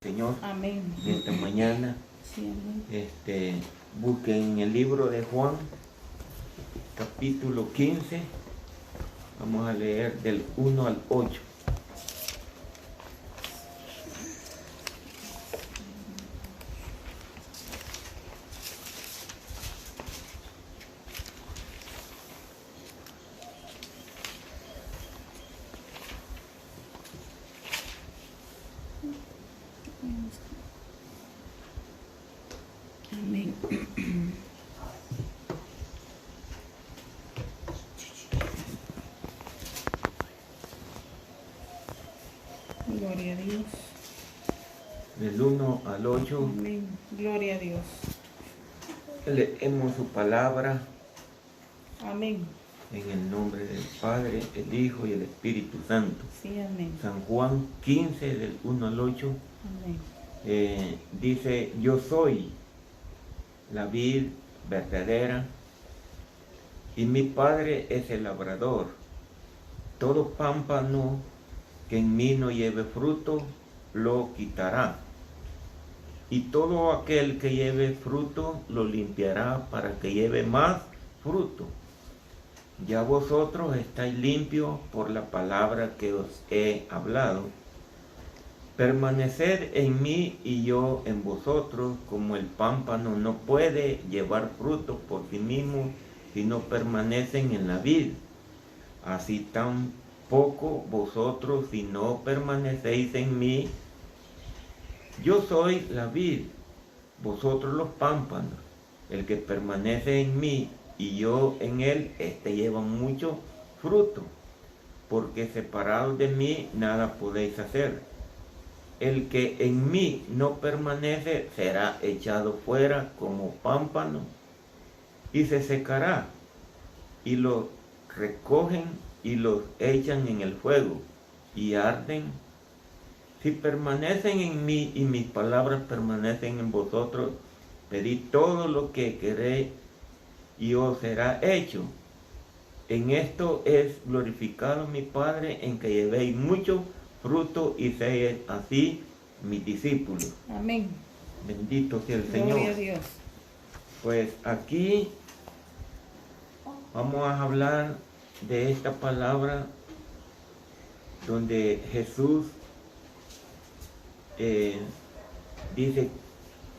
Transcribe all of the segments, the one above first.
Señor, Amén. esta mañana. Sí, amén. Busquen en el libro de Juan, capítulo 15. Vamos a leer del 1 al 8. Amén. Gloria a Dios. Del 1 al 8. Amén. Gloria a Dios. Leemos su palabra Amén. en el nombre del Padre, el Hijo y el Espíritu Santo. Sí, amén. San Juan 15, del 1 al 8. Amén. Dice: yo soy la vid verdadera y mi Padre es el labrador. Todo pámpano que en mí no lleve fruto, lo quitará. Y todo aquel que lleve fruto, lo limpiará para que lleve más fruto. Ya vosotros estáis limpios por la palabra que os he hablado. Permaneced en mí y yo en vosotros, como el pámpano no puede llevar fruto por sí mismo si no permanecen en la vid. Así tampoco vosotros si no permanecéis en mí. Yo soy la vid, vosotros los pámpanos. El que permanece en mí y yo en él, éste lleva mucho fruto, porque separados de mí nada podéis hacer. El que en mí no permanece será echado fuera como pámpano y se secará, y los recogen y los echan en el fuego y arden. Si permanecen en mí y mis palabras permanecen en vosotros, pedid todo lo que queréis y os será hecho. En esto es glorificado mi Padre, en que llevéis mucho fruto y seáis así mis discípulos. Amén. Bendito sea el Señor. Gloria a Dios. Pues aquí vamos a hablar de esta palabra donde Jesús dice: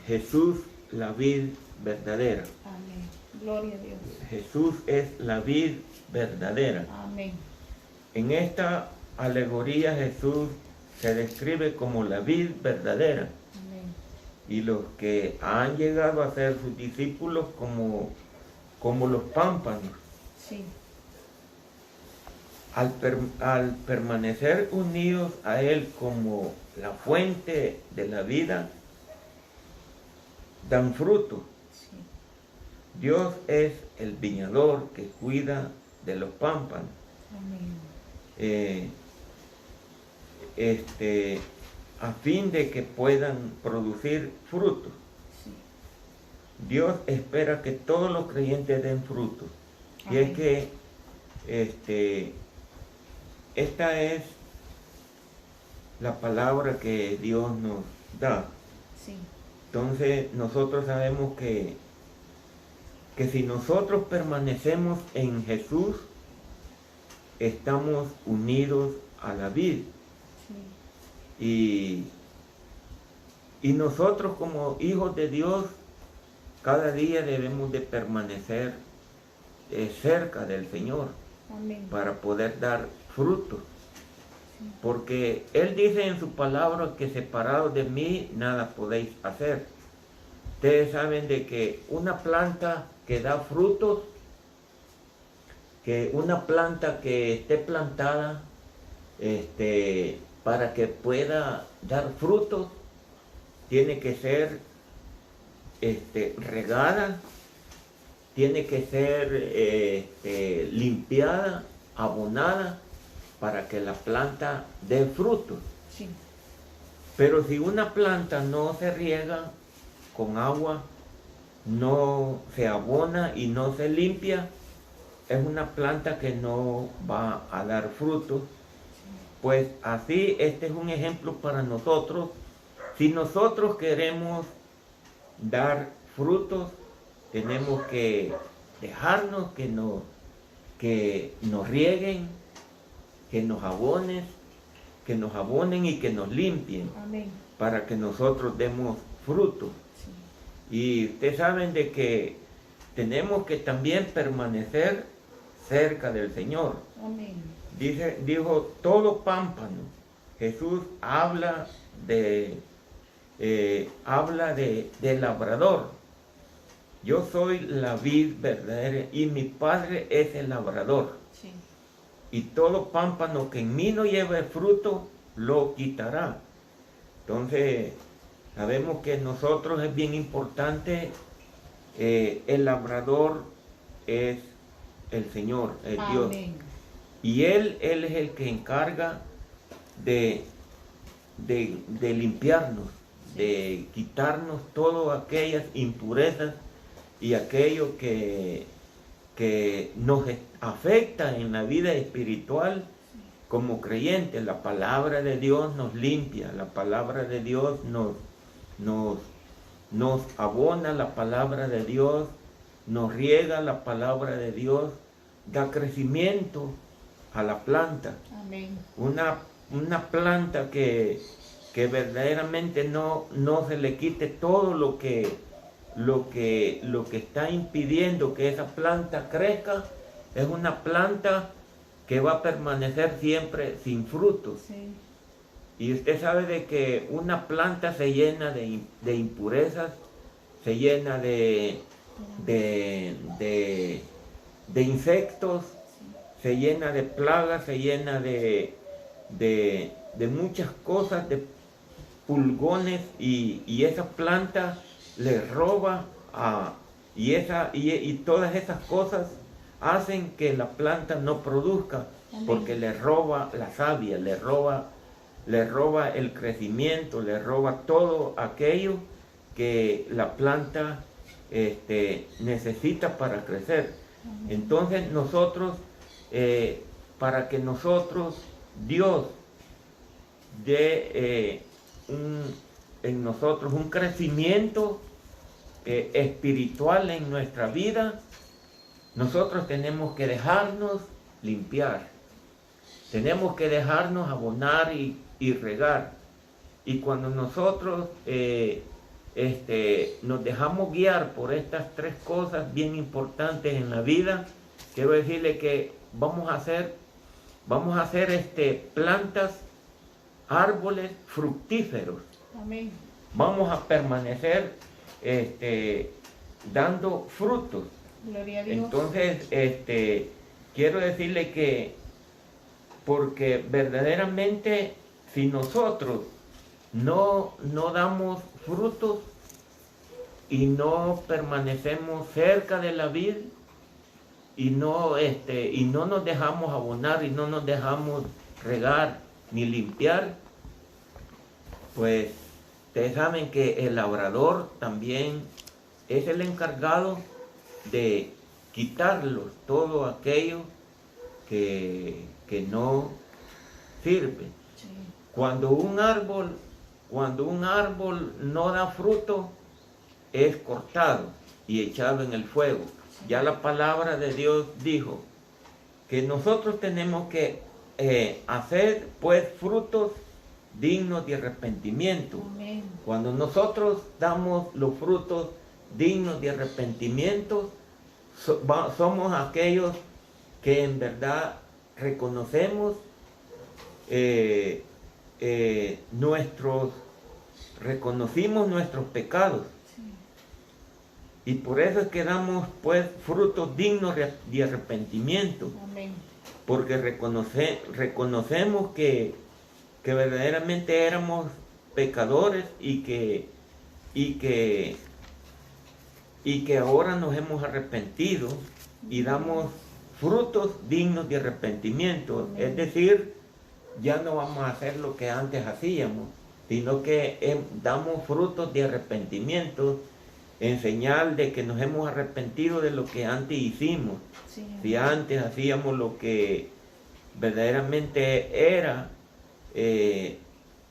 Jesús la vid verdadera. Amén. Gloria a Dios. Jesús es la vid verdadera. Amén. En esta alegoría Jesús se describe como la vid verdadera. Amén. Y los que han llegado a ser sus discípulos como los pámpanos. Sí. Al permanecer unidos a Él como la fuente de la vida, dan fruto. Sí. Dios es el viñador que cuida de los pámpanos. Amén. A fin de que puedan producir frutos. Sí. Dios espera que todos los creyentes den frutos. Y es Amén. que esta es la palabra que Dios nos da. Sí. Entonces nosotros sabemos que si nosotros permanecemos en Jesús, estamos unidos a la vid. Sí. Y nosotros como hijos de Dios, cada día debemos de permanecer cerca del Señor. Amén. Para poder dar frutos. Sí. Porque Él dice en su palabra que separados de mí nada podéis hacer. Ustedes saben de que una planta que da frutos, que una planta que esté plantada, para que pueda dar frutos, tiene que ser regada, tiene que ser limpiada, abonada, para que la planta dé frutos. Sí. Pero si una planta no se riega con agua, no se abona y no se limpia, es una planta que no va a dar frutos. Pues así, este es un ejemplo para nosotros Si nosotros queremos dar frutos, tenemos que dejarnos que nos rieguen, que nos abonen y que nos limpien. Amén. Para que nosotros demos frutos. Sí. Y ustedes saben de que tenemos que también permanecer cerca del Señor. Amén. Dijo, todo pámpano. Jesús habla del labrador. Yo soy la vid verdadera y mi Padre es el labrador. Sí. Y todo pámpano que en mí no lleve fruto, lo quitará. Entonces, sabemos que nosotros es bien importante, el labrador es el Señor, es Dios. Amén. Y Él es el que encarga de limpiarnos, de quitarnos todas aquellas impurezas y aquello que nos afecta en la vida espiritual como creyentes. La palabra de Dios nos limpia, la palabra de Dios nos abona, la palabra de Dios nos riega, la palabra de Dios da crecimiento a la planta. Amén. Una planta que verdaderamente no se le quite todo lo que está impidiendo que esa planta crezca. Es una planta que va a permanecer siempre sin frutos. Sí. Y usted sabe de que una planta se llena de impurezas, se llena de insectos, se llena de plagas, se llena de muchas cosas, de pulgones, y esa planta le roba y todas esas cosas hacen que la planta no produzca. Amén. Porque le roba la savia, le roba el crecimiento, le roba todo aquello que la planta necesita para crecer. Amén. Entonces nosotros, para que Dios dé en nosotros un crecimiento espiritual en nuestra vida, nosotros tenemos que dejarnos limpiar, tenemos que dejarnos abonar y regar. Y cuando nosotros nos dejamos guiar por estas tres cosas bien importantes en la vida, quiero decirle que vamos a hacer plantas, árboles fructíferos. Amén. Vamos a permanecer dando frutos. Gloria a Dios. Entonces, quiero decirle que, porque verdaderamente si nosotros no damos frutos y no permanecemos cerca de la vid y no nos dejamos abonar y no nos dejamos regar ni limpiar, pues ustedes saben que el labrador también es el encargado de quitarlos todo aquello que no sirve. Sí. Cuando un árbol no da fruto, es cortado y echado en el fuego. Ya la palabra de Dios dijo que nosotros tenemos que hacer pues frutos dignos de arrepentimiento. Amén. Cuando nosotros damos los frutos dignos de arrepentimiento, somos aquellos que en verdad reconocemos reconocimos nuestros pecados. Sí. Y por eso es que damos pues frutos dignos de arrepentimiento. Amén. Porque reconocemos que verdaderamente éramos pecadores y que ahora nos hemos arrepentido y damos frutos dignos de arrepentimiento. Amén. Es decir, ya no vamos a hacer lo que antes hacíamos, sino que damos frutos de arrepentimiento en señal de que nos hemos arrepentido de lo que antes hicimos. Sí. Si antes hacíamos lo que verdaderamente era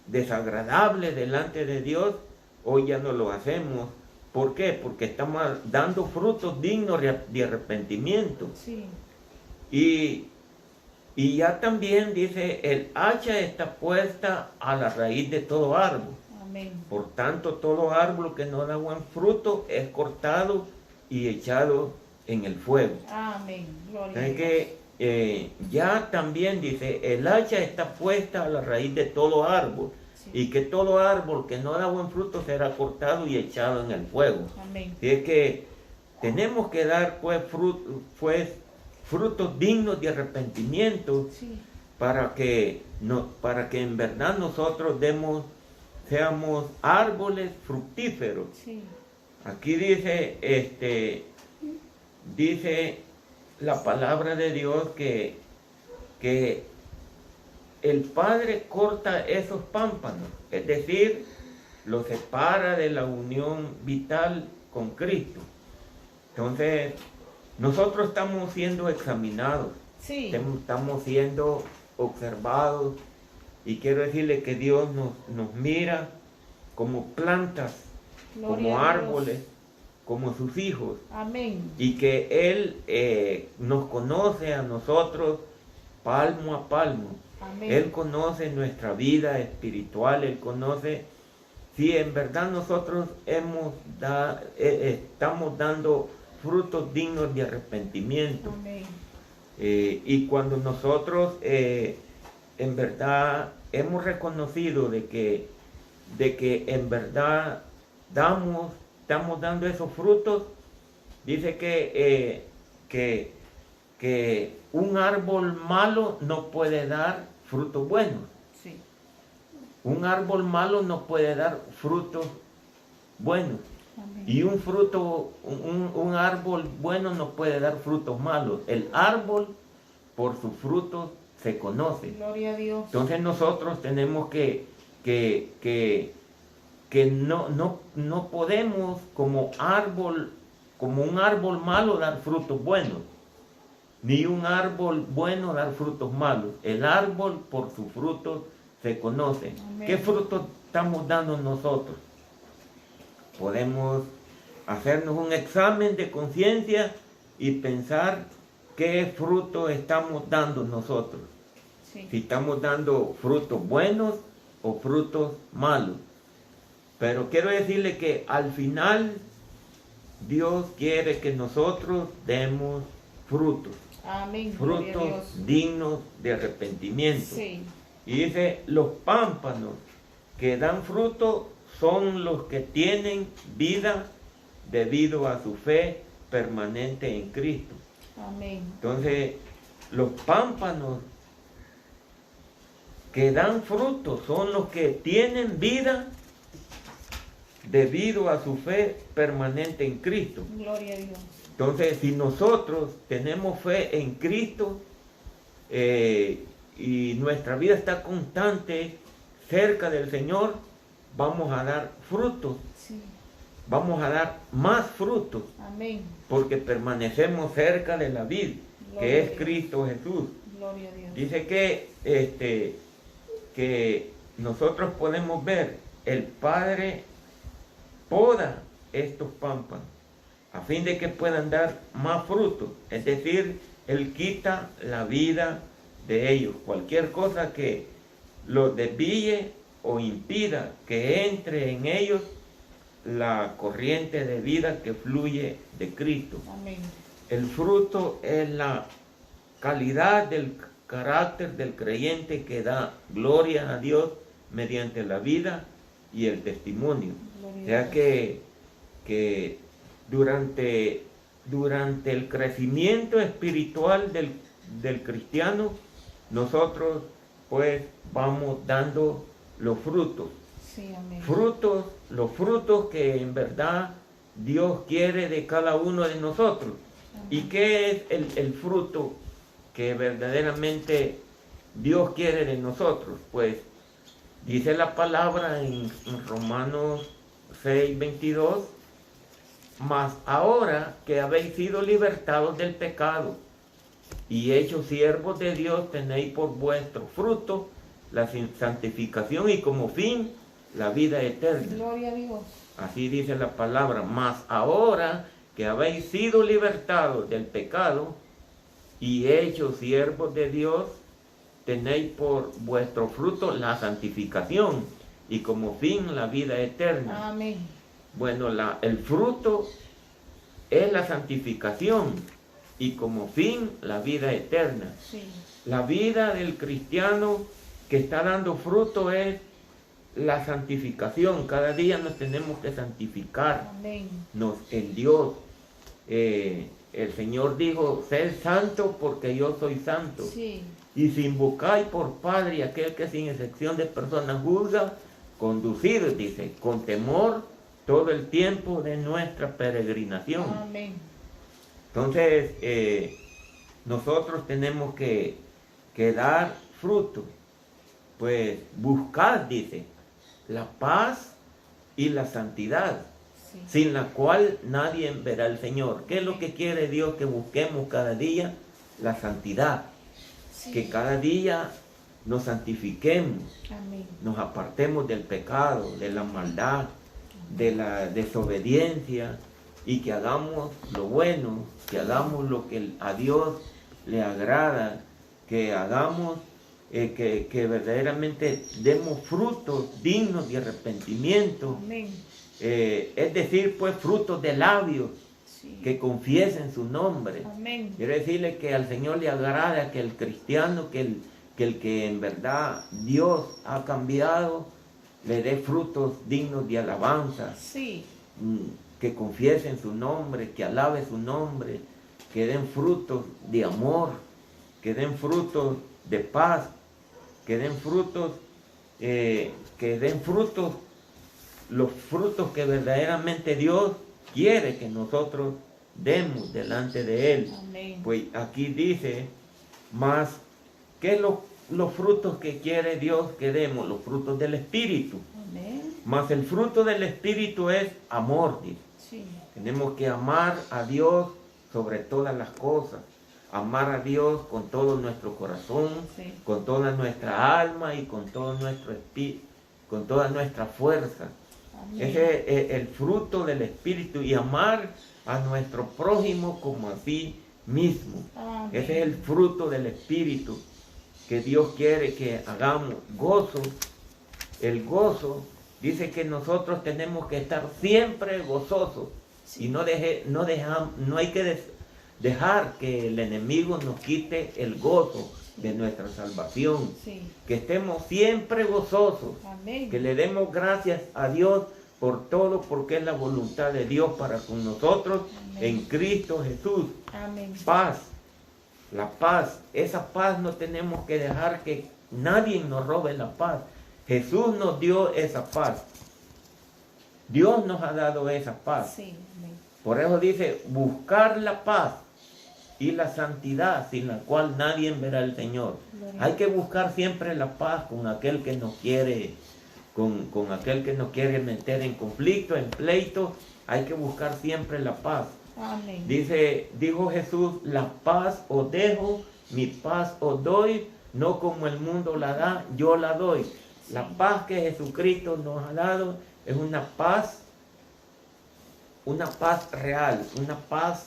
desagradable delante de Dios, hoy ya no lo hacemos. ¿Por qué? Porque estamos dando frutos dignos de arrepentimiento. Sí. Y ya también dice, el hacha está puesta a la raíz de todo árbol. Amén. Por tanto, todo árbol que no da buen fruto es cortado y echado en el fuego. Amén. Gloria a Es Dios. que ya también dice, el hacha está puesta a la raíz de todo árbol. Sí. Y que todo árbol que no da buen fruto será cortado y echado en el fuego. Amén. Así es que tenemos que dar frutos dignos de arrepentimiento Sí. para que en verdad nosotros seamos árboles fructíferos. Sí. Aquí dice la palabra de Dios que el Padre corta esos pámpanos, es decir, los separa de la unión vital con Cristo. Entonces, nosotros estamos siendo examinados, Sí. estamos siendo observados, y quiero decirle que Dios nos mira como plantas, Gloria como a Dios. árboles, como sus hijos, Amén. y que Él nos conoce a nosotros palmo a palmo. Amén. Él conoce nuestra vida espiritual, Él conoce si en verdad nosotros estamos dando frutos dignos de arrepentimiento. Amén. Y cuando nosotros en verdad hemos reconocido de que en verdad estamos dando esos frutos, dice que un árbol malo no puede dar frutos buenos. Sí. Un árbol malo no puede dar frutos buenos. Amén. Y un árbol bueno no puede dar frutos malos. El árbol por sus frutos se conoce. Gloria a Dios. Entonces nosotros tenemos que no podemos como un árbol malo dar frutos buenos, ni un árbol bueno dar frutos malos. El árbol por sus frutos se conoce. Amén. ¿Qué frutos estamos dando nosotros? Podemos hacernos un examen de conciencia y pensar qué fruto estamos dando nosotros. Sí. Si estamos dando frutos buenos o frutos malos. Pero quiero decirle que al final Dios quiere que nosotros demos frutos. Amén. Gloria a Frutos Dios. dignos de arrepentimiento. Sí. Y dice, los pámpanos que dan fruto son los que tienen vida debido a su fe permanente en Cristo. Amén. Entonces, los pámpanos que dan fruto son los que tienen vida debido a su fe permanente en Cristo. Gloria a Dios. Entonces, si nosotros tenemos fe en Cristo y nuestra vida está constante cerca del Señor, vamos a dar frutos, Sí. vamos a dar más frutos, Amén. porque permanecemos cerca de la vid, Gloria que a es Dios. Cristo Jesús. Gloria a Dios. Dice que nosotros podemos ver, el Padre poda estos pámpanos a fin de que puedan dar más frutos. Es decir, Él quita la vida de ellos. Cualquier cosa que los desvíe o impida que entre en ellos la corriente de vida que fluye de Cristo. Amén. El fruto es la calidad del carácter del creyente que da gloria a Dios mediante la vida y el testimonio. Gloria O sea a Dios. que durante el crecimiento espiritual del cristiano, nosotros pues vamos dando los frutos. Sí, amén. Los frutos que en verdad Dios quiere de cada uno de nosotros. ¿Y Amén. qué es el fruto que verdaderamente Dios quiere de nosotros? Pues dice la palabra en Romanos 6:22, mas ahora que habéis sido libertados del pecado y hechos siervos de Dios, tenéis por vuestro fruto la santificación y como fin la vida eterna. Gloria a Dios. Así dice la palabra, mas ahora que habéis sido libertados del pecado y hechos siervos de Dios, tenéis por vuestro fruto la santificación y como fin la vida eterna. Amén. Bueno, el fruto es la santificación y como fin la vida eterna. Sí. La vida del cristiano que está dando fruto es la santificación. Cada día nos tenemos que santificar Amén. en Dios. El Señor dijo, sed santo porque yo soy santo. Sí. Y si invocáis por Padre aquel que sin excepción de personas juzga, conducidos, dice, con temor todo el tiempo de nuestra peregrinación. Amén. Entonces, nosotros tenemos que dar fruto. Pues buscad, dice, la paz y la santidad, Sí. sin la cual nadie verá al Señor. ¿Qué es lo que quiere Dios que busquemos cada día? La santidad. Sí. Que cada día nos santifiquemos, Amén. nos apartemos del pecado, de la maldad, de la desobediencia y que hagamos lo bueno, que hagamos lo que a Dios le agrada, que hagamos, que verdaderamente demos frutos dignos de arrepentimiento. Amén. Es decir, pues frutos de labios Sí. que confiesen su nombre. Amén. Quiero decirle que al Señor le agrada que el cristiano, que el que en verdad Dios ha cambiado, le dé frutos dignos de alabanza, Sí. que confiesen su nombre, que alabe su nombre, que den frutos de amor, que den frutos de paz, que den frutos, los frutos que verdaderamente Dios quiere que nosotros demos delante de Él. Amén. Pues aquí dice, más que los frutos que quiere Dios que demos, los frutos del Espíritu. Amén. Más el fruto del Espíritu es amor, dice. Sí. Tenemos que amar a Dios sobre todas las cosas. Amar a Dios con todo nuestro corazón, Sí. con toda nuestra alma y con todo nuestro espíritu, con toda nuestra fuerza. Amén. Ese es el fruto del Espíritu y amar a nuestro prójimo como a sí mismo. Amén. Ese es el fruto del Espíritu que Dios quiere que hagamos. Gozo. El gozo dice que nosotros tenemos que estar siempre gozosos. Sí. Y no hay que dejar que el enemigo nos quite el gozo de nuestra salvación. Sí. Que estemos siempre gozosos. Amén. Que le demos gracias a Dios por todo, porque es la voluntad de Dios para con nosotros. Amén. En Cristo Jesús. Amén. Paz. La paz. Esa paz no tenemos que dejar que nadie nos robe la paz. Jesús nos dio esa paz. Dios nos ha dado esa paz. Sí. Amén. Por eso dice, buscar la paz y la santidad, sin la cual nadie verá al Señor. Gloria. Hay que buscar siempre la paz con aquel que nos quiere, con aquel que nos quiere meter en conflicto, en pleito. Hay que buscar siempre la paz. Amén. Dijo Jesús, la paz os dejo, mi paz os doy, no como el mundo la da, yo la doy. La paz que Jesucristo nos ha dado es una paz real, una paz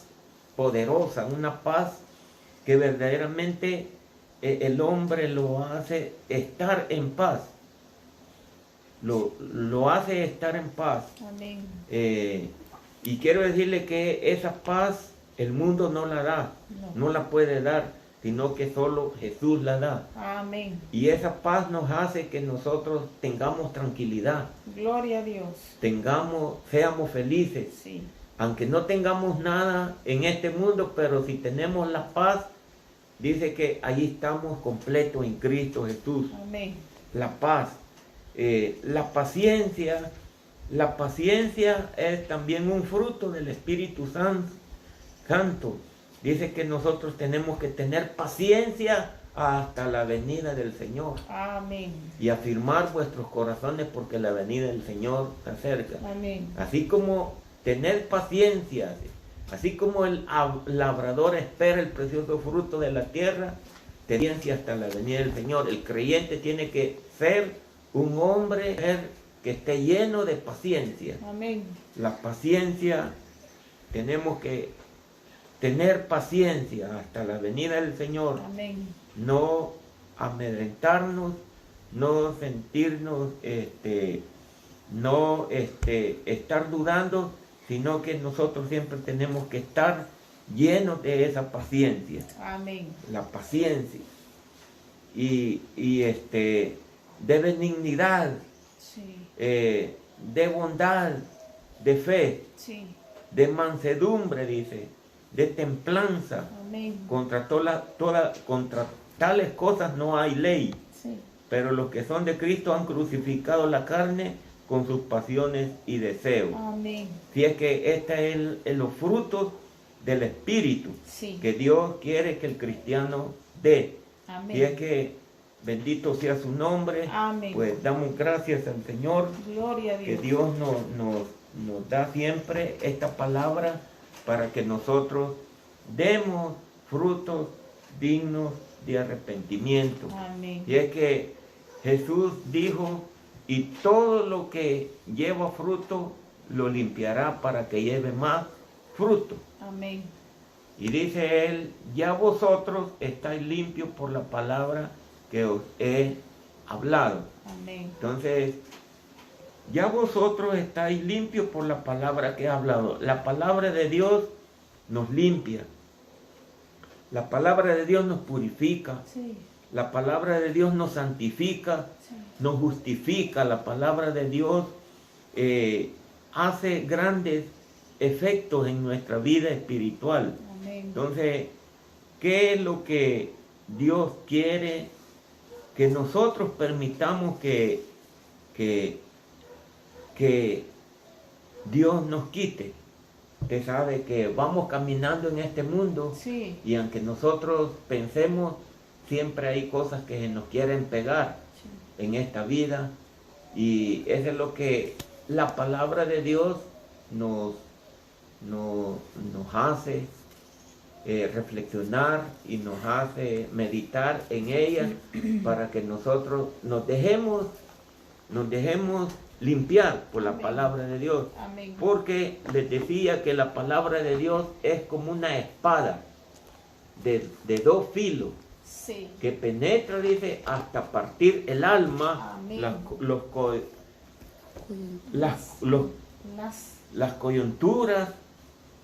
poderosa, una paz que verdaderamente el hombre lo hace estar en paz. Lo hace estar en paz. Amén. Y quiero decirle que esa paz el mundo no la da, no la puede dar, sino que solo Jesús la da. Amén. Y esa paz nos hace que nosotros tengamos tranquilidad, Gloria a Dios. seamos felices. Sí. Aunque no tengamos nada en este mundo, pero si tenemos la paz, dice que ahí estamos completos en Cristo Jesús. Amén. La paz, la paciencia es también un fruto del Espíritu Santo. Dice que nosotros tenemos que tener paciencia hasta la venida del Señor. Amén. Y afirmar vuestros corazones porque la venida del Señor está cerca. Amén. Así como tener paciencia, así como el labrador espera el precioso fruto de la tierra, tendencia hasta la venida del Señor. El creyente tiene que ser un hombre que esté lleno de paciencia. Amén. La paciencia, tenemos que tener paciencia hasta la venida del Señor. Amén. No amedrentarnos, no sentirnos, no estar dudando, sino que nosotros siempre tenemos que estar llenos de esa paciencia. Amén. La paciencia y de benignidad, Sí. de bondad, de fe, Sí. de mansedumbre, dice, de templanza. Amén. Contra contra tales cosas no hay ley, Sí. pero los que son de Cristo han crucificado la carne con sus pasiones y deseos. Amén. Si es que este es los frutos del Espíritu Sí. que Dios quiere que el cristiano dé. Amén. Si es que bendito sea su nombre, Amén. pues damos gracias al Señor, Gloria a que Dios. Dios nos da siempre esta palabra para que nosotros demos frutos dignos de arrepentimiento. Amén. Y es que Jesús dijo, y todo lo que lleva fruto lo limpiará para que lleve más fruto. Amén. Y dice él, ya vosotros estáis limpios por la palabra que os he hablado. Amén. Entonces, ya vosotros estáis limpios por la palabra que he hablado. La palabra de Dios nos limpia. La palabra de Dios nos purifica. Sí. La palabra de Dios nos santifica, Sí. nos justifica. La palabra de Dios hace grandes efectos en nuestra vida espiritual. Amén. Entonces, ¿qué es lo que Dios quiere? Que nosotros permitamos que Dios nos quite. Usted sabe que vamos caminando en este mundo Sí. y aunque nosotros pensemos, siempre hay cosas que se nos quieren pegar Sí. en esta vida, y eso es lo que la palabra de Dios nos hace reflexionar y nos hace meditar en ella para que nosotros nos dejemos limpiar por la Amén. palabra de Dios. Amén. Porque les decía que la palabra de Dios es como una espada de dos filos Sí. que penetra, dice, hasta partir el alma, Amén. las coyunturas,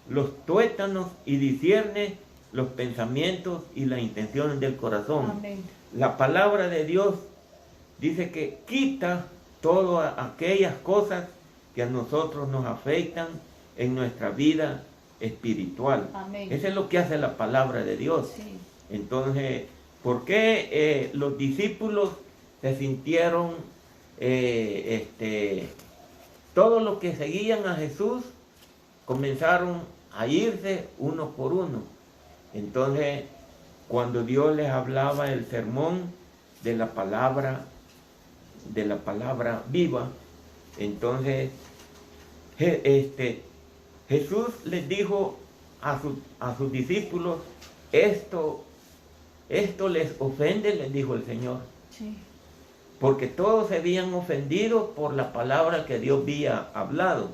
los tuétanos, y discierne los pensamientos y las intenciones del corazón. Amén. La palabra de Dios dice que quita todas aquellas cosas que a nosotros nos afectan en nuestra vida espiritual. Amén. Eso es lo que hace la palabra de Dios. Sí. Entonces, ¿por qué los discípulos se sintieron, todos los que seguían a Jesús comenzaron a irse uno por uno? Entonces, cuando Dios les hablaba el sermón de la palabra viva, entonces Jesús les dijo a sus discípulos, esto les ofende, les dijo el Señor, Sí. porque todos se habían ofendido por la palabra que Dios había hablado. Ujú.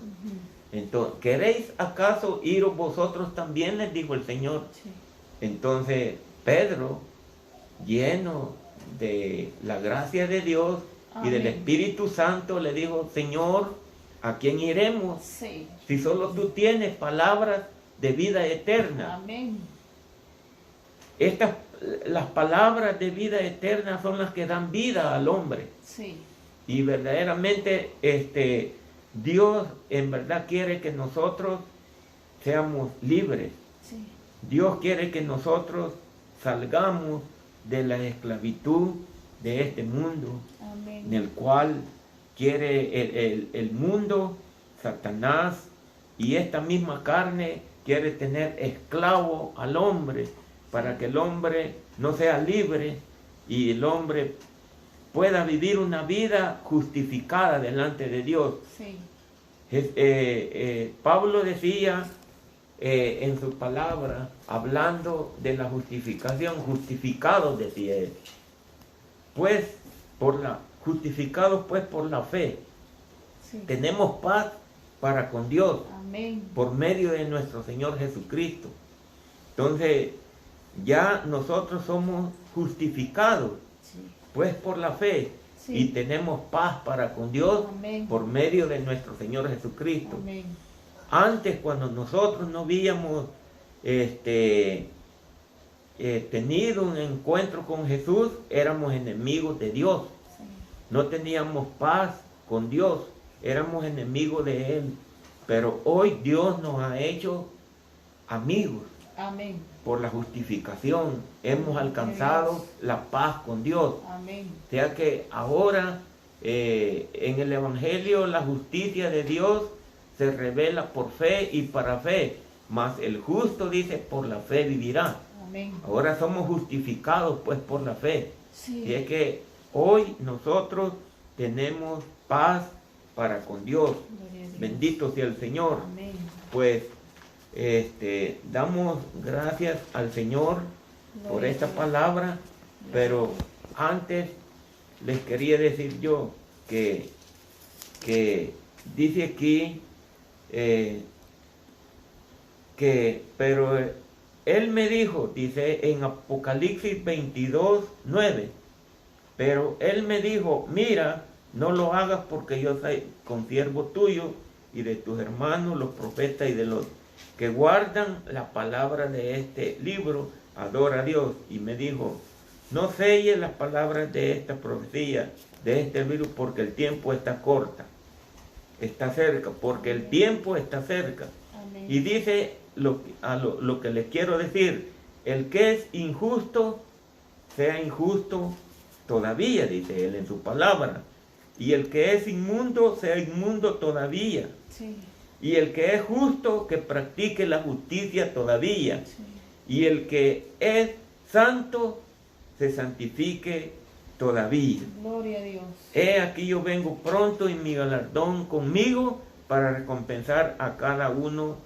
Entonces, ¿queréis acaso iros vosotros también?, les dijo el Señor. Sí. Entonces Pedro, lleno de la gracia de Dios y del Amén. Espíritu Santo, le dijo, Señor, ¿a quién iremos? Sí. Si solo tú tienes palabras de vida eterna. Amén. Las palabras de vida eterna son las que dan vida al hombre. Sí. Y verdaderamente Dios en verdad quiere que nosotros seamos libres. Sí. Dios quiere que nosotros salgamos de la esclavitud de este mundo, Amén. en el cual quiere el mundo, Satanás y esta misma carne quiere tener esclavo al hombre para que el hombre no sea libre y el hombre pueda vivir una vida justificada delante de Dios. Sí. Pablo decía en su palabra, hablando de la justificación, justificados, decía él. Pues, justificados pues por la fe. Sí. Tenemos paz para con Dios. Amén. Por medio de nuestro Señor Jesucristo. Entonces, ya nosotros somos justificados, Sí. pues por la fe. Sí. Y tenemos paz para con Dios. Amén. Por medio de nuestro Señor Jesucristo. Amén. Antes, cuando nosotros no habíamos tenido un encuentro con Jesús, éramos enemigos de Dios. Sí. No teníamos paz con Dios, éramos enemigos de Él. Pero hoy Dios nos ha hecho amigos. Amén. Por la justificación hemos alcanzado la paz con Dios. Amén. O sea que ahora en el Evangelio la justicia de Dios se revela por fe y para fe. Mas el justo dice, por la fe vivirá. Amén. Ahora somos justificados pues por la fe. Sí. Y es que hoy nosotros tenemos paz para con Dios. Gloria a Dios. Bendito sea el Señor. Amén. Pues damos gracias al Señor por Gloria a esta Dios. palabra, pero antes les quería decir yo que dice aquí pero Él me dijo, dice en Apocalipsis 22:9, pero Él me dijo, mira, no lo hagas porque yo soy consiervo tuyo y de tus hermanos, los profetas y de los que guardan la palabra de este libro, adora a Dios. Y me dijo, no selles las palabras de esta profecía, de este libro, porque el tiempo está está cerca, porque el tiempo está cerca. Amén. Y dice lo que les quiero decir, el que es injusto, sea injusto todavía, dice él en su palabra. Y el que es inmundo, sea inmundo todavía. Sí. Y el que es justo, que practique la justicia todavía. Sí. Y el que es santo, se santifique todavía. Gloria a Dios. He aquí yo vengo pronto y mi galardón conmigo para recompensar a cada uno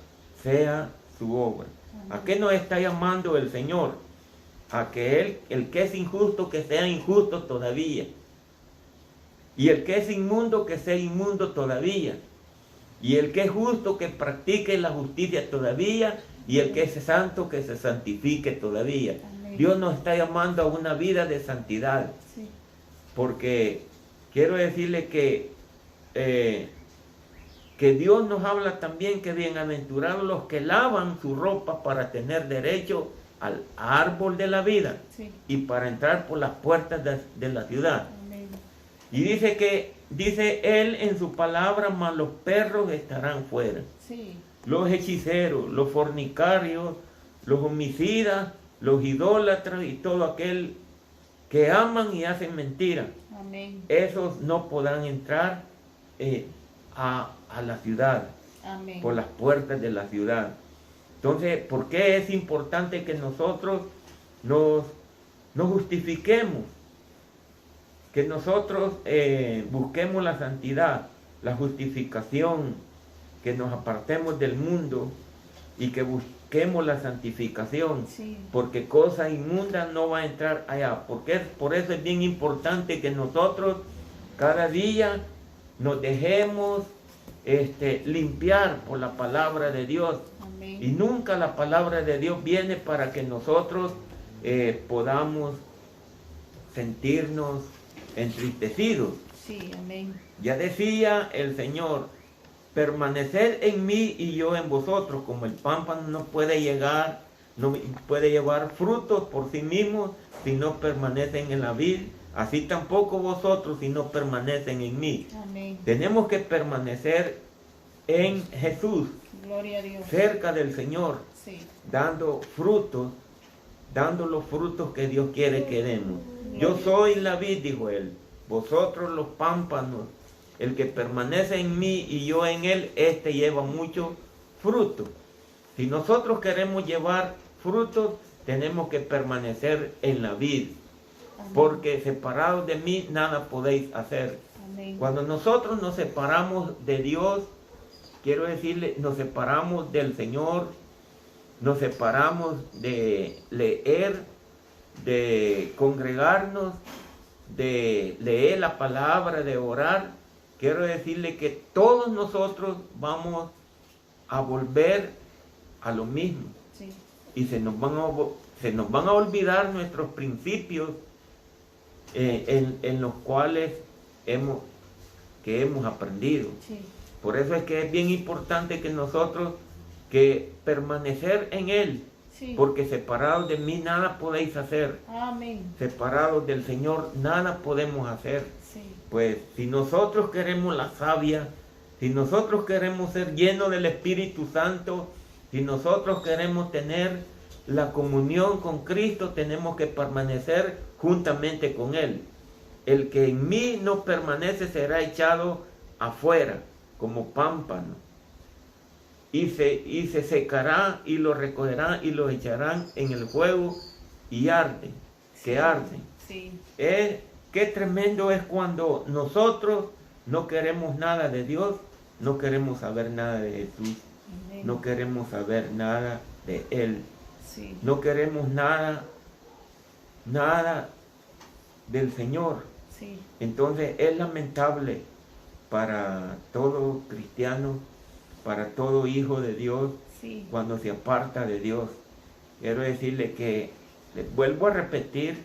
sea su obra. Amén. ¿A qué nos está llamando el Señor? A que el que es injusto, que sea injusto todavía. Y el que es inmundo, que sea inmundo todavía. Y el que es justo, que practique la justicia todavía. Y el que es santo, que se santifique todavía. Amén. Dios nos está llamando a una vida de santidad. Sí. Porque quiero decirle que Dios nos habla también que bienaventurados los que lavan su ropa para tener derecho al árbol de la vida Sí. y para entrar por las puertas de la ciudad. Amén. Y dice él en su palabra, mas los perros estarán fuera. Sí. Los hechiceros, los fornicarios, los homicidas, los idólatras y todo aquel que aman y hacen mentira. Amén. Esos no podrán entrar a la ciudad, Amén. por las puertas de la ciudad. Entonces, ¿por qué es importante que nosotros nos justifiquemos? Que nosotros busquemos la santidad, la justificación, que nos apartemos del mundo y que busquemos la santificación, Sí. porque cosa inmunda no va a entrar allá. Por eso es bien importante que nosotros cada día nos dejemos limpiar por la palabra de Dios. Amén. Y nunca la palabra de Dios viene para que nosotros podamos sentirnos entristecidos. Sí. Amén. Ya decía el Señor, permaneced en mí y yo en vosotros, como el pámpano no puede llevar frutos por sí mismo si no permanecen en la vid, así tampoco vosotros si no permanecen en mí. Amén. Tenemos que permanecer en Jesús, Gloria a Dios. cerca del Señor, Sí. dando frutos, dando los frutos que Dios quiere que demos. Yo soy la vid, dijo él, vosotros los pámpanos. El que permanece en mí y yo en él, este lleva mucho fruto. Si nosotros queremos llevar frutos, tenemos que permanecer en la vid, Amén. porque separados de mí nada podéis hacer. Amén. Cuando nosotros nos separamos de Dios, quiero decirle, nos separamos del Señor, nos separamos de leer, de congregarnos, de leer la palabra, de orar, quiero decirle que todos nosotros vamos a volver a lo mismo. Sí. Y se nos van a olvidar nuestros principios en los cuales hemos aprendido. Sí. Por eso es que es bien importante que nosotros que permanecer en Él, Sí. porque separados de mí nada podéis hacer. Amén. Separados del Señor nada podemos hacer. Sí. Pues si nosotros queremos la savia, si nosotros queremos ser llenos del Espíritu Santo, si nosotros queremos tener la comunión con Cristo, tenemos que permanecer juntamente con Él. El que en mí no permanece será echado afuera como pámpano, y se secará, y lo recogerán y lo echarán en el fuego, y arden, que arden. Sí. Qué tremendo es cuando nosotros no queremos nada de Dios, no queremos saber nada de Jesús, Amén. no queremos saber nada de Él, Sí. no queremos nada del Señor. Sí. Entonces es lamentable para todo cristiano, para todo hijo de Dios, Sí. cuando se aparta de Dios. Quiero decirle que, les vuelvo a repetir,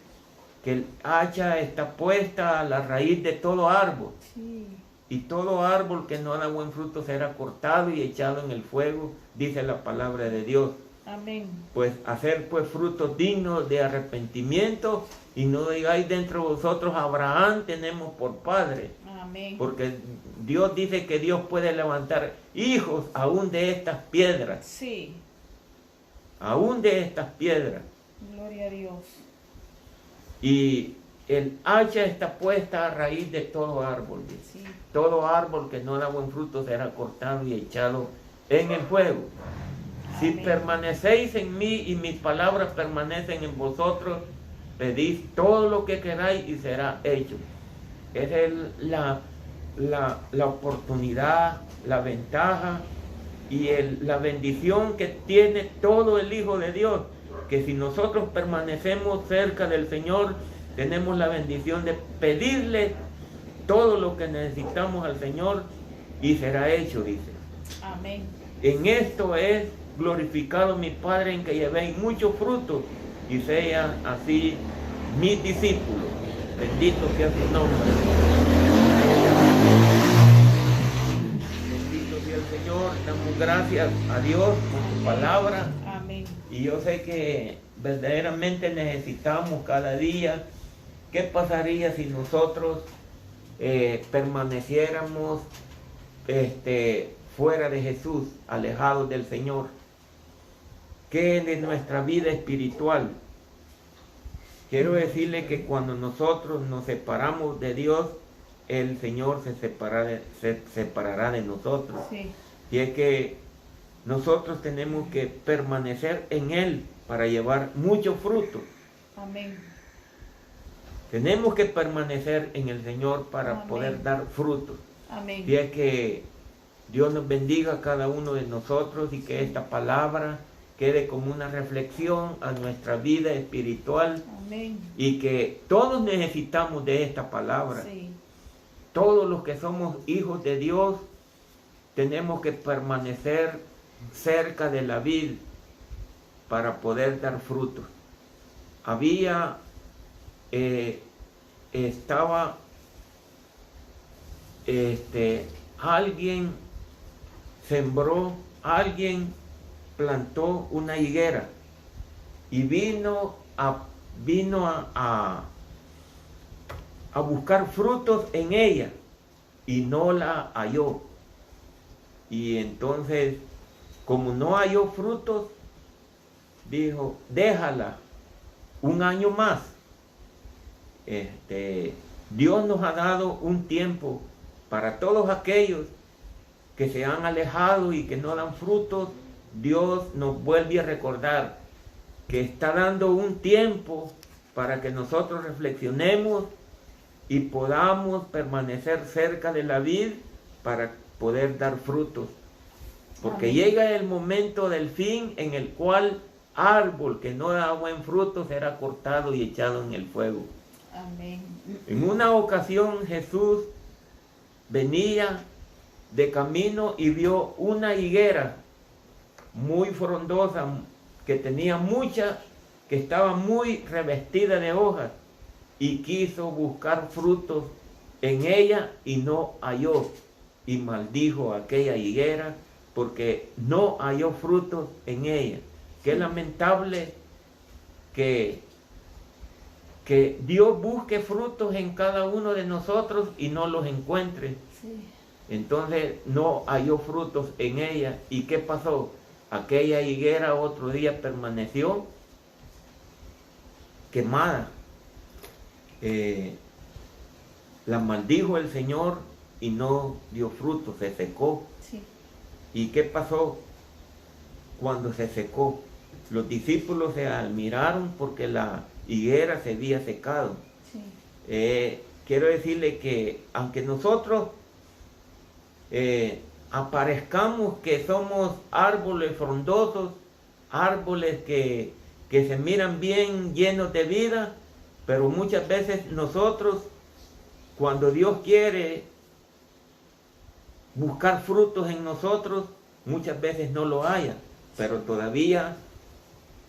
que el hacha está puesta a la raíz de todo árbol, Sí. y todo árbol que no da buen fruto será cortado y echado en el fuego, dice la palabra de Dios. Amén. Pues hacer pues frutos dignos de arrepentimiento, y no digáis dentro de vosotros Abraham tenemos por padre, Amén. porque Dios dice que Dios puede levantar hijos aún de estas piedras, Sí. aún de estas piedras. Gloria a Dios. Y el hacha está puesta a raíz de todo árbol, dice. Sí. Todo árbol que no da buen fruto será cortado y echado en el fuego. Si Amén. permanecéis en mí y mis palabras permanecen en vosotros, pedís todo lo que queráis y será hecho. Esa es la oportunidad, la ventaja y la bendición que tiene todo el Hijo de Dios, que si nosotros permanecemos cerca del Señor, tenemos la bendición de pedirle todo lo que necesitamos al Señor y será hecho, dice. Amén. En esto es glorificado mi Padre, en que llevéis mucho fruto y sean así mis discípulos. Bendito sea su nombre. Bendito sea el Señor. Damos gracias a Dios por su palabra. Amén. Y yo sé que verdaderamente necesitamos cada día. ¿Qué pasaría si nosotros permaneciéramos fuera de Jesús, alejados del Señor? ¿Qué de nuestra vida espiritual? Quiero decirle que cuando nosotros nos separamos de Dios, el Señor se separará de nosotros. Sí. Y es que nosotros tenemos que permanecer en Él para llevar mucho fruto. Amén. Tenemos que permanecer en el Señor para Amén. poder dar frutos. Amén. Y es que Dios nos bendiga a cada uno de nosotros y que esta palabra quede como una reflexión a nuestra vida espiritual, Amén. y que todos necesitamos de esta palabra. Sí. Todos los que somos hijos de Dios tenemos que permanecer cerca de la vid para poder dar frutos. Estaba alguien sembró, alguien plantó una higuera y vino a buscar frutos en ella y no la halló. Y entonces, como no halló frutos, dijo, déjala un año más. Dios nos ha dado un tiempo para todos aquellos que se han alejado y que no dan frutos. Dios nos vuelve a recordar que está dando un tiempo para que nosotros reflexionemos y podamos permanecer cerca de la vid para poder dar frutos. Porque Amén. llega el momento del fin en el cual árbol que no da buen fruto será cortado y echado en el fuego. Amén. En una ocasión Jesús venía de camino y vio una higuera muy frondosa, que tenía mucha, que estaba muy revestida de hojas, y quiso buscar frutos en ella y no halló, y maldijo a aquella higuera porque no halló frutos en ella. Qué lamentable que Dios busque frutos en cada uno de nosotros y no los encuentre. Sí. Entonces no halló frutos en ella. ¿Y qué pasó? Aquella higuera otro día permaneció quemada. La maldijo el Señor y no dio fruto, se secó. Sí. ¿Y qué pasó cuando se secó? Los discípulos se admiraron porque la higuera se había secado. Sí. Quiero decirle que aunque nosotros aparezcamos que somos árboles frondosos, árboles que se miran bien, llenos de vida, pero muchas veces nosotros, cuando Dios quiere buscar frutos en nosotros, muchas veces no lo haya, pero todavía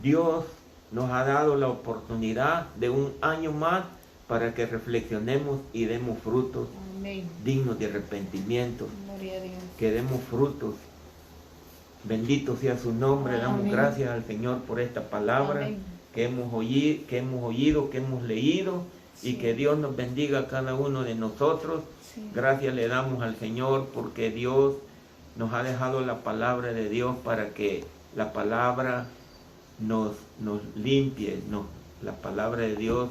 Dios nos ha dado la oportunidad de un año más para que reflexionemos y demos frutos Amén. dignos de arrepentimiento, Gloria a Dios. que demos frutos. Bendito sea su nombre. Damos Amén. gracias al Señor por esta palabra Amén. que hemos oído, que hemos leído, y Sí. que Dios nos bendiga a cada uno de nosotros. Sí. Gracias le damos al Señor porque Dios nos ha dejado la palabra de Dios para que la palabra nos limpie, la palabra de Dios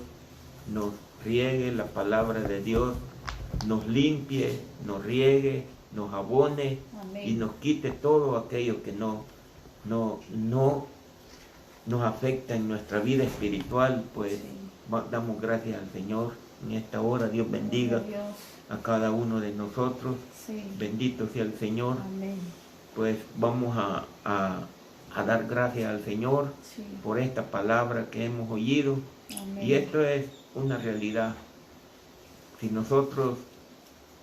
nos riegue, la palabra de Dios nos limpie, nos riegue, nos abone. Amén. Y nos quite todo aquello que no nos afecta en nuestra vida espiritual. Pues Sí. damos gracias al Señor en esta hora. Dios bendiga Gloria a Dios. a cada uno de nosotros. Sí. Bendito sea el Señor. Amén. Pues vamos a dar gracias al Señor Sí. por esta palabra que hemos oído. Amén. Y esto es una realidad. Si nosotros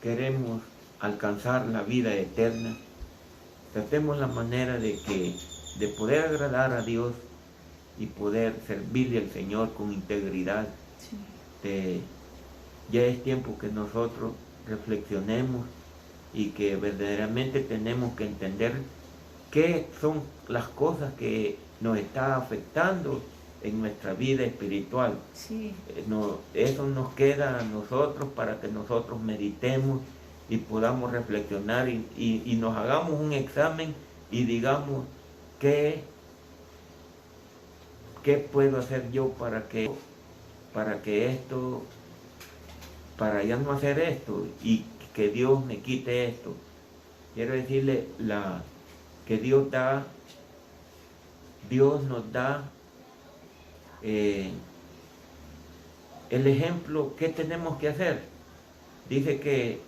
queremos alcanzar la vida eterna, tratemos la manera de poder agradar a Dios y poder servirle al Señor con integridad. Sí. Ya es tiempo que nosotros reflexionemos y que verdaderamente tenemos que entender qué son las cosas que nos están afectando en nuestra vida espiritual. Sí. Eso nos queda a nosotros para que nosotros meditemos y podamos reflexionar y nos hagamos un examen y digamos qué puedo hacer yo para ya no hacer esto y que Dios me quite esto. Quiero decirle que Dios nos da el ejemplo. ¿Qué tenemos que hacer? Dice que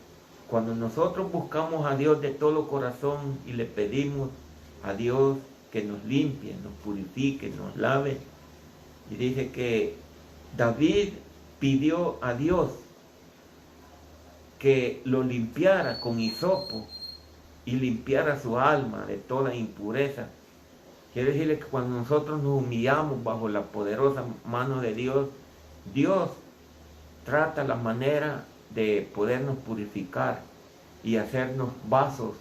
cuando nosotros buscamos a Dios de todo corazón y le pedimos a Dios que nos limpie, nos purifique, nos lave, y dice que David pidió a Dios que lo limpiara con hisopo y limpiara su alma de toda impureza. Quiere decirle que cuando nosotros nos humillamos bajo la poderosa mano de Dios, Dios trata la manera de podernos purificar y hacernos vasos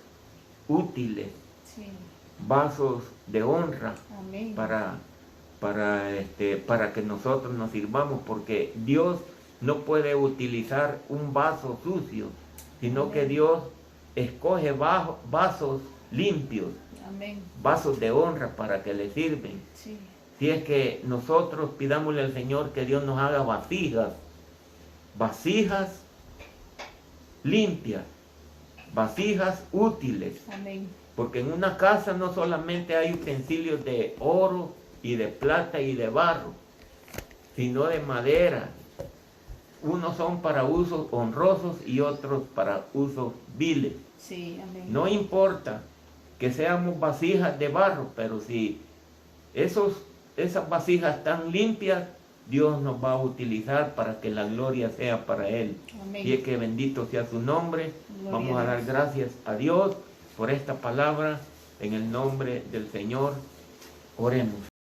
útiles, Sí. vasos de honra Amén. para que nosotros nos sirvamos, porque Dios no puede utilizar un vaso sucio, sino que Dios escoge vasos limpios, Amén. vasos de honra para que le sirven. Sí. Si es que nosotros pidámosle al Señor que Dios nos haga vasijas limpias, vasijas útiles, Amén. porque en una casa no solamente hay utensilios de oro y de plata y de barro, sino de madera. Unos son para usos honrosos y otros para usos viles. Sí. Amén. No importa que seamos vasijas de barro, pero si esas vasijas están limpias, Dios nos va a utilizar para que la gloria sea para Él. Amén. Y es que bendito sea su nombre. Gloria Vamos a a dar Dios. gracias a Dios por esta palabra. En el nombre del Señor, oremos.